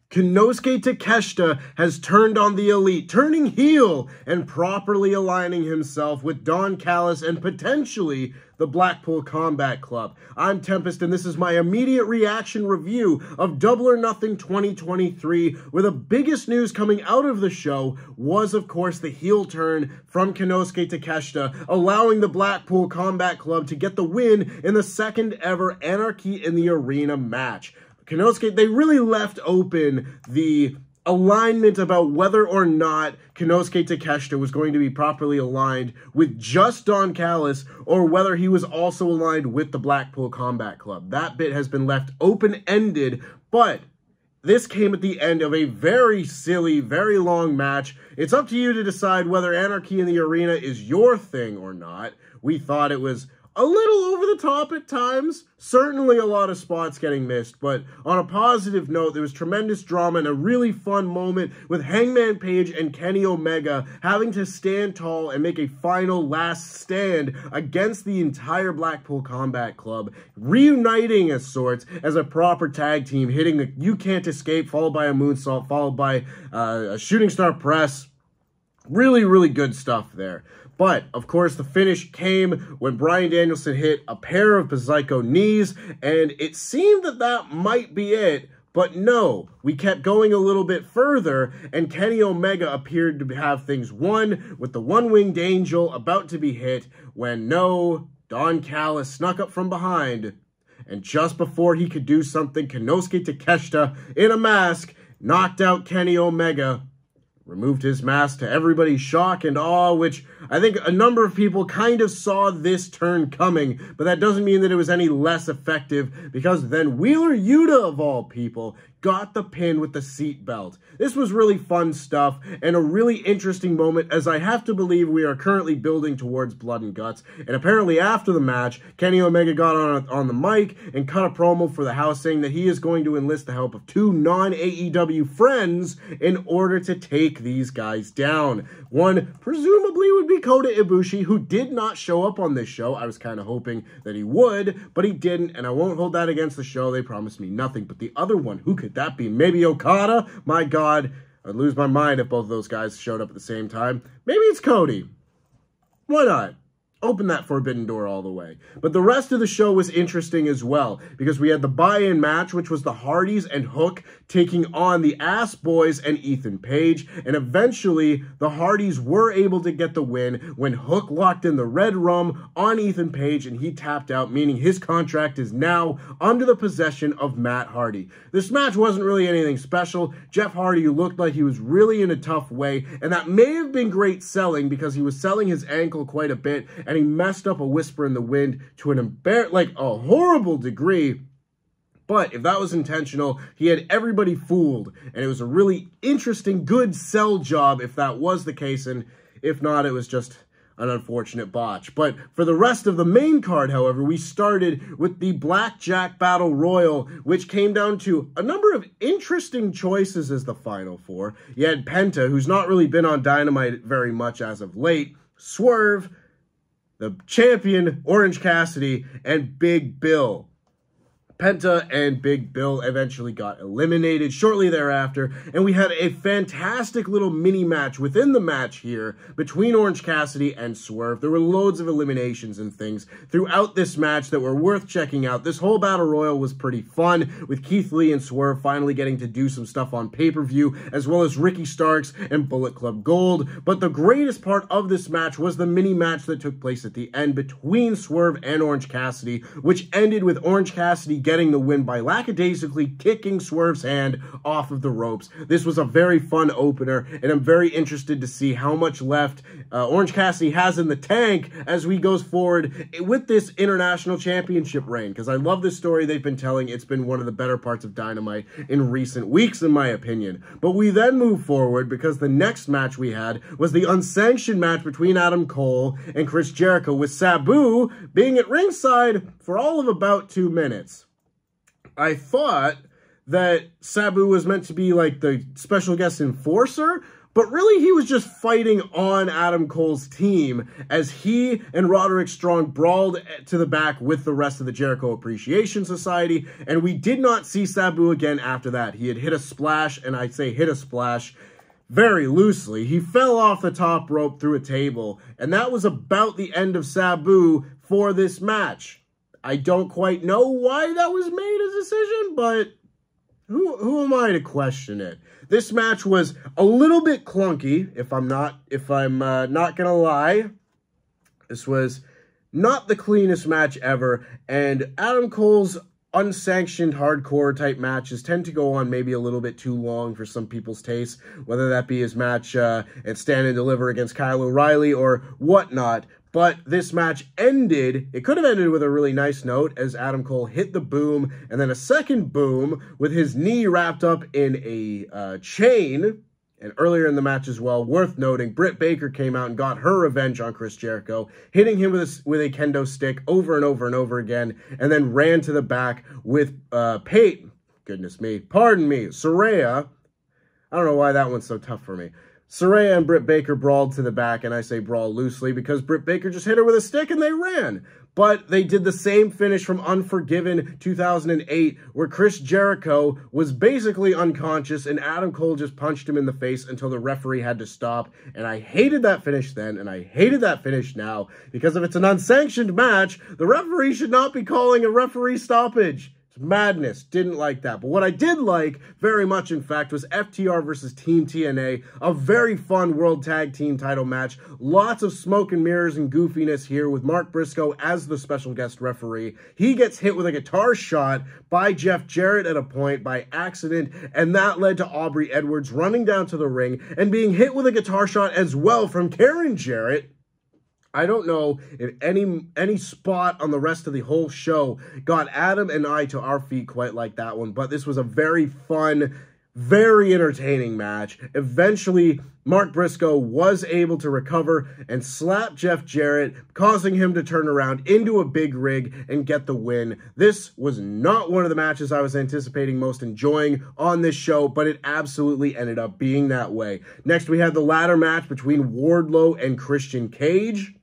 Konosuke Takeshita has turned on the Elite, turning heel and properly aligning himself with Don Callis and potentially the Blackpool Combat Club. I'm Tempest, and this is my immediate reaction review of Double or Nothing 2023, where the biggest news coming out of the show was, of course, the heel turn from Konosuke Takeshita, allowing the Blackpool Combat Club to get the win in the second ever Anarchy in the Arena match. Konosuke, they really left open the alignment about whether or not Konosuke Takeshita was going to be properly aligned with just Don Callis or whether he was also aligned with the Blackpool Combat Club. That bit has been left open-ended, but this came at the end of a very silly, very long match. It's up to you to decide whether Anarchy in the Arena is your thing or not. We thought it was a little over the top at times, certainly a lot of spots getting missed, but on a positive note, there was tremendous drama and a really fun moment with Hangman Page and Kenny Omega having to stand tall and make a final last stand against the entire Blackpool Combat Club, reuniting as sorts as a proper tag team, hitting the You Can't Escape, followed by a moonsault, followed by a shooting star press. Really, really good stuff there. But, of course, the finish came when Bryan Danielson hit a pair of Psycho knees, and it seemed that that might be it, but no, we kept going a little bit further, and Kenny Omega appeared to have things won with the one-winged angel about to be hit, when no, Don Callis snuck up from behind, and just before he could do something, Konosuke Takeshita, in a mask, knocked out Kenny Omega, removed his mask to everybody's shock and awe, which I think a number of people kind of saw this turn coming, but that doesn't mean that it was any less effective, because then Wheeler Yuta, of all people, got the pin with the seat belt. This was really fun stuff and a really interesting moment, as I have to believe we are currently building towards Blood and Guts. And apparently after the match, Kenny Omega got on the mic and cut a promo for the house saying that he is going to enlist the help of two non-AEW friends in order to take these guys down. One presumably would be Kota Ibushi, who did not show up on this show. I was kind of hoping that he would, but he didn't, and I won't hold that against the show. They promised me nothing. But the other one, who could that be? Maybe Okada? My God, I'd lose my mind if both of those guys showed up at the same time. Maybe it's Cody. Why not? Open that forbidden door all the way. But the rest of the show was interesting as well, because we had the buy-in match, which was the Hardys and Hook taking on the Ass Boys and Ethan Page, and eventually the Hardys were able to get the win when Hook locked in the red rum on Ethan Page and he tapped out, meaning his contract is now under the possession of Matt Hardy. This match wasn't really anything special. Jeff Hardy looked like he was really in a tough way, and that may have been great selling because he was selling his ankle quite a bit, and he messed up a Whisper in the Wind to a horrible degree. But if that was intentional, he had everybody fooled, and it was a really interesting, good sell job if that was the case, and if not, it was just an unfortunate botch. But for the rest of the main card, however, we started with the Blackjack Battle Royal, which came down to a number of interesting choices as the Final Four. You had Penta, who's not really been on Dynamite very much as of late, Swerve, the champion, Orange Cassidy, and Big Bill. Penta and Big Bill eventually got eliminated shortly thereafter, and we had a fantastic little mini-match within the match here between Orange Cassidy and Swerve. There were loads of eliminations and things throughout this match that were worth checking out. This whole Battle Royal was pretty fun, with Keith Lee and Swerve finally getting to do some stuff on pay-per-view, as well as Ricky Starks and Bullet Club Gold. But the greatest part of this match was the mini-match that took place at the end between Swerve and Orange Cassidy, which ended with Orange Cassidy getting the win by lackadaisically kicking Swerve's hand off of the ropes. This was a very fun opener, and I'm very interested to see how much left Orange Cassidy has in the tank as we goes forward with this international championship reign, because I love this story they've been telling. It's been one of the better parts of Dynamite in recent weeks, in my opinion. But we then move forward because the next match we had was the unsanctioned match between Adam Cole and Chris Jericho, with Sabu being at ringside for all of about 2 minutes. I thought that Sabu was meant to be like the special guest enforcer, But really, he was just fighting on Adam Cole's team as he and Roderick Strong brawled to the back with the rest of the Jericho Appreciation Society, and we did not see Sabu again after that. He had hit a splash, and I say hit a splash very loosely. He fell off the top rope through a table, and that was about the end of Sabu for this match. I don't quite know why that was made a decision, but who am I to question it? This match was a little bit clunky, if I'm not gonna lie. This was not the cleanest match ever, and Adam Cole's unsanctioned hardcore type matches tend to go on maybe a little bit too long for some people's taste, whether that be his match at Stand and Deliver against Kyle O'Reilly or whatnot. But this match ended, it could have ended with a really nice note as Adam Cole hit the boom and then a second boom with his knee wrapped up in a chain. And earlier in the match as well, worth noting, Britt Baker came out and got her revenge on Chris Jericho, hitting him with a kendo stick over and over and over again, and then ran to the back with Saraya. I don't know why that one's so tough for me. Saraya and Britt Baker brawled to the back, and I say brawl loosely because Britt Baker just hit her with a stick and they ran. But they did the same finish from Unforgiven 2008, where Chris Jericho was basically unconscious and Adam Cole just punched him in the face until the referee had to stop. And I hated that finish then, and I hated that finish now, because if it's an unsanctioned match, the referee should not be calling a referee stoppage. Madness. Didn't like that. But what I did like, very much in fact, was FTR versus Team TNA. A very fun World Tag Team title match. Lots of smoke and mirrors and goofiness here with Mark Briscoe as the special guest referee. He gets hit with a guitar shot by Jeff Jarrett at a point by accident, and that led to Aubrey Edwards running down to the ring and being hit with a guitar shot as well from Karen Jarrett. I don't know if any spot on the rest of the whole show got Adam and I to our feet quite like that one, but this was a very fun, very entertaining match. Eventually, Mark Briscoe was able to recover and slap Jeff Jarrett, causing him to turn around into a big rig and get the win. This was not one of the matches I was anticipating most enjoying on this show, but it absolutely ended up being that way. Next, we had the ladder match between Wardlow and Christian Cage.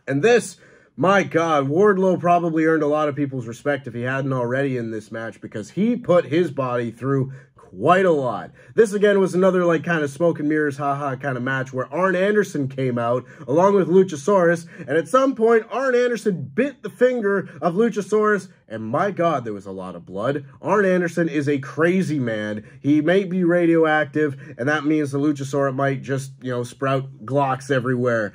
And this, my God, Wardlow probably earned a lot of people's respect if he hadn't already in this match, because he put his body through quite a lot. This again was another like kind of smoke and mirrors haha kind of match where Arn Anderson came out along with Luchasaurus, and at some point Arn Anderson bit the finger of Luchasaurus, and my God, there was a lot of blood. Arn Anderson is a crazy man. He may be radioactive, and that means the Luchasaurus might just, sprout Glocks everywhere.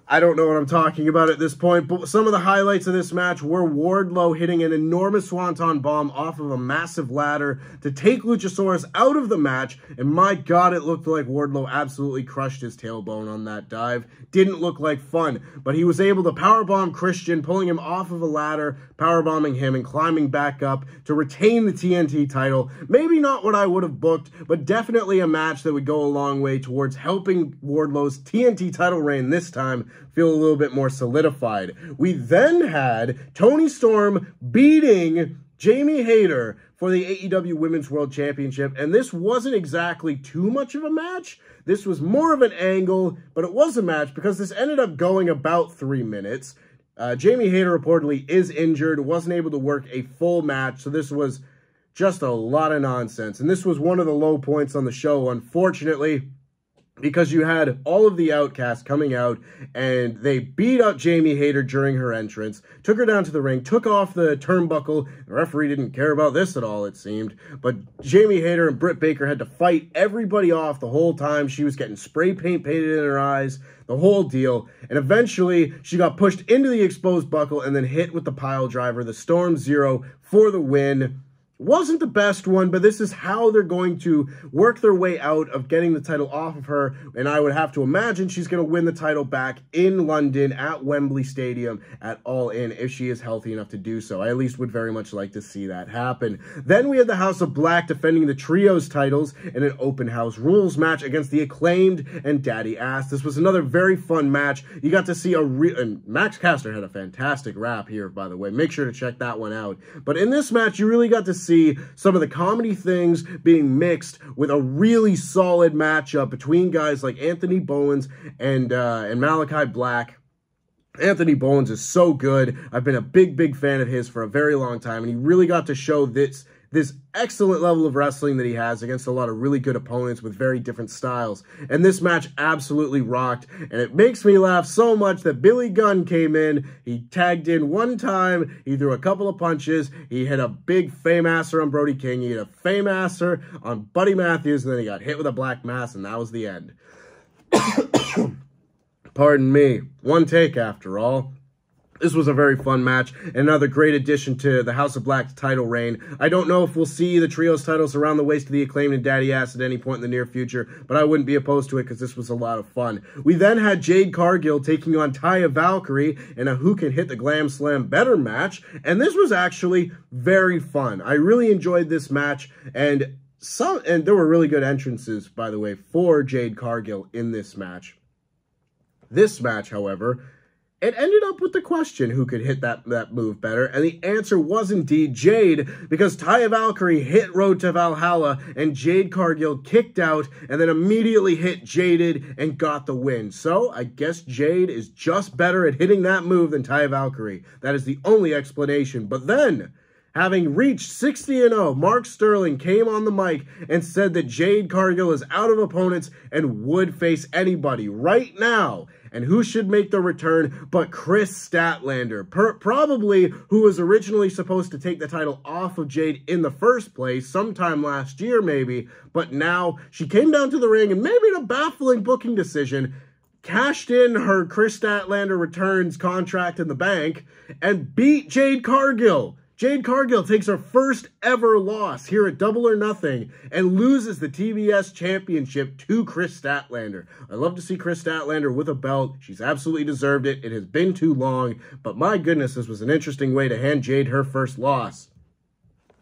I don't know what I'm talking about at this point, but some of the highlights of this match were Wardlow hitting an enormous Swanton bomb off of a massive ladder to take Luchasaurus out of the match, and my God, it looked like Wardlow absolutely crushed his tailbone on that dive. Didn't look like fun, but he was able to powerbomb Christian, pulling him off of a ladder, powerbombing him, and climbing back up to retain the TNT title. Maybe not what I would have booked, but definitely a match that would go a long way towards helping Wardlow's TNT title reign this time feel a little bit more solidified. We then had Toni Storm beating Jamie Hayter for the AEW Women's World Championship, and this wasn't exactly too much of a match. This was more of an angle, but it was a match because this ended up going about 3 minutes. Jamie Hayter reportedly is injured, wasn't able to work a full match, so this was just a lot of nonsense. And this was one of the low points on the show, unfortunately, because you had all of the Outcasts coming out, and they beat up Jamie Hayter during her entrance, took her down to the ring, took off the turnbuckle. The referee didn't care about this at all, it seemed. But Jamie Hayter and Britt Baker had to fight everybody off the whole time. She was getting spray paint painted in her eyes, the whole deal. And eventually, she got pushed into the exposed buckle and then hit with the pile driver, the Storm Zero, for the win. Wasn't the best one, but this is how they're going to work their way out of getting the title off of her, and I would have to imagine she's going to win the title back in London at Wembley Stadium at All In if she is healthy enough to do so. I at least would very much like to see that happen. Then we had the House of Black defending the Trios titles in an open house rules match against the Acclaimed and Daddy Ass. This was another very fun match. You got to see and Max Caster had a fantastic rap here, by the way. Make sure to check that one out. But in this match, you really got to see some of the comedy things being mixed with a really solid matchup between guys like Anthony Bowens and Malachi Black. Anthony Bowens is so good. I've been a big fan of his for a very long time, and he really got to show this excellent level of wrestling that he has against a lot of really good opponents with very different styles. And this match absolutely rocked, and it makes me laugh so much that Billy Gunn came in, he tagged in one time, he threw a couple of punches, he hit a big Fameasser on Brody King, he hit a Fameasser on Buddy Matthews, and then he got hit with a black mass, and that was the end. Pardon me. One take, after all. This was a very fun match, and another great addition to the House of Black's title reign. I don't know if we'll see the trios titles around the waist of the Acclaimed and Daddy Ass at any point in the near future, but I wouldn't be opposed to it because this was a lot of fun. We then had Jade Cargill taking on Taya Valkyrie in a Who Can Hit the Glam Slam Better match, and this was actually very fun. I really enjoyed this match, and there were really good entrances, by the way, for Jade Cargill in this match. This match, however, it ended up with the question, who could hit that move better? And the answer was indeed Jade, because Taya Valkyrie hit Road to Valhalla, and Jade Cargill kicked out, and then immediately hit Jaded and got the win. So, I guess Jade is just better at hitting that move than Taya Valkyrie. That is the only explanation. But then, having reached 60-0, Mark Sterling came on the mic and said that Jade Cargill is out of opponents and would face anybody right now. And who should make the return but Chris Statlander, probably who was originally supposed to take the title off of Jade in the first place, sometime last year maybe, but now she came down to the ring and maybe in a baffling booking decision, cashed in her Chris Statlander returns contract in the bank and beat Jade Cargill. Jade Cargill takes her first ever loss here at Double or Nothing and loses the TBS Championship to Chris Statlander. I love to see Chris Statlander with a belt. She's absolutely deserved it. It has been too long, but my goodness, this was an interesting way to hand Jade her first loss.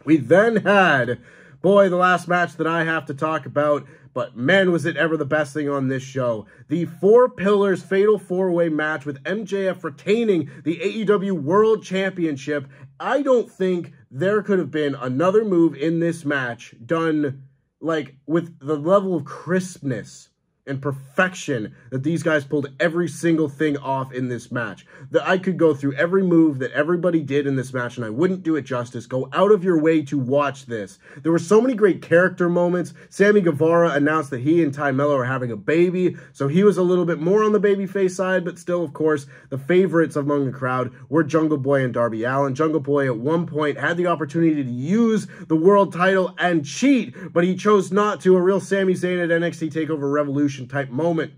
We then had, boy, the last match that I have to talk about, but man, was it ever the best thing on this show. The Four Pillars Fatal 4-Way match with MJF retaining the AEW World Championship. I don't think there could have been another move in this match done, like, with the level of crispness and perfection that these guys pulled every single thing off in this match. That I could go through every move that everybody did in this match and I wouldn't do it justice. Go out of your way to watch this. There were so many great character moments. Sammy Guevara announced that he and Ty Mello are having a baby, so he was a little bit more on the babyface side, but still, of course, the favorites among the crowd were Jungle Boy and Darby Allin. Jungle Boy at one point had the opportunity to use the world title and cheat, but he chose not to. A real Sami Zayn at NXT TakeOver Revolution type moment.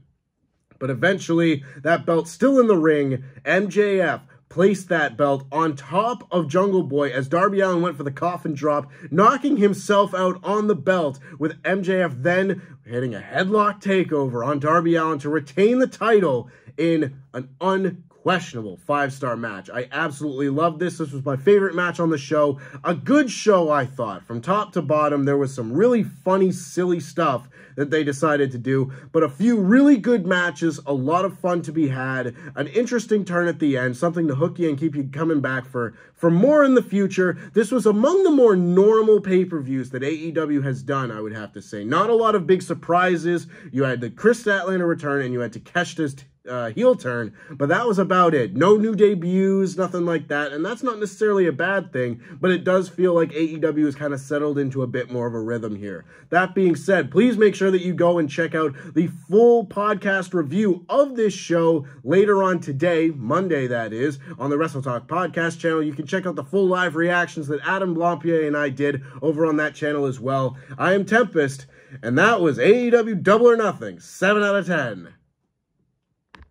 But eventually, that belt still in the ring, MJF placed that belt on top of Jungle Boy as Darby Allin went for the coffin drop, knocking himself out on the belt, with MJF then hitting a headlock takeover on Darby Allin to retain the title in an unquestionable 5-star match. I absolutely loved this. This was my favorite match on the show. A good show, I thought. From top to bottom, there was some really funny, silly stuff that they decided to do, but a few really good matches, a lot of fun to be had, an interesting turn at the end, something to hook you and keep you coming back for more in the future. This was among the more normal pay-per-views that AEW has done, I would have to say. Not a lot of big surprises. You had the Chris Statlander return, and you had Takeshita's heel turn, but that was about it. No new debuts, nothing like that, and that's not necessarily a bad thing, but it does feel like AEW has kind of settled into a bit more of a rhythm here. That being said, please make sure that you go and check out the full podcast review of this show later on today, Monday that is, on the WrestleTalk podcast channel. You can check out the full live reactions that Adam Blampier and I did over on that channel as well. I am Tempest, and that was AEW Double or Nothing, 7 out of 10.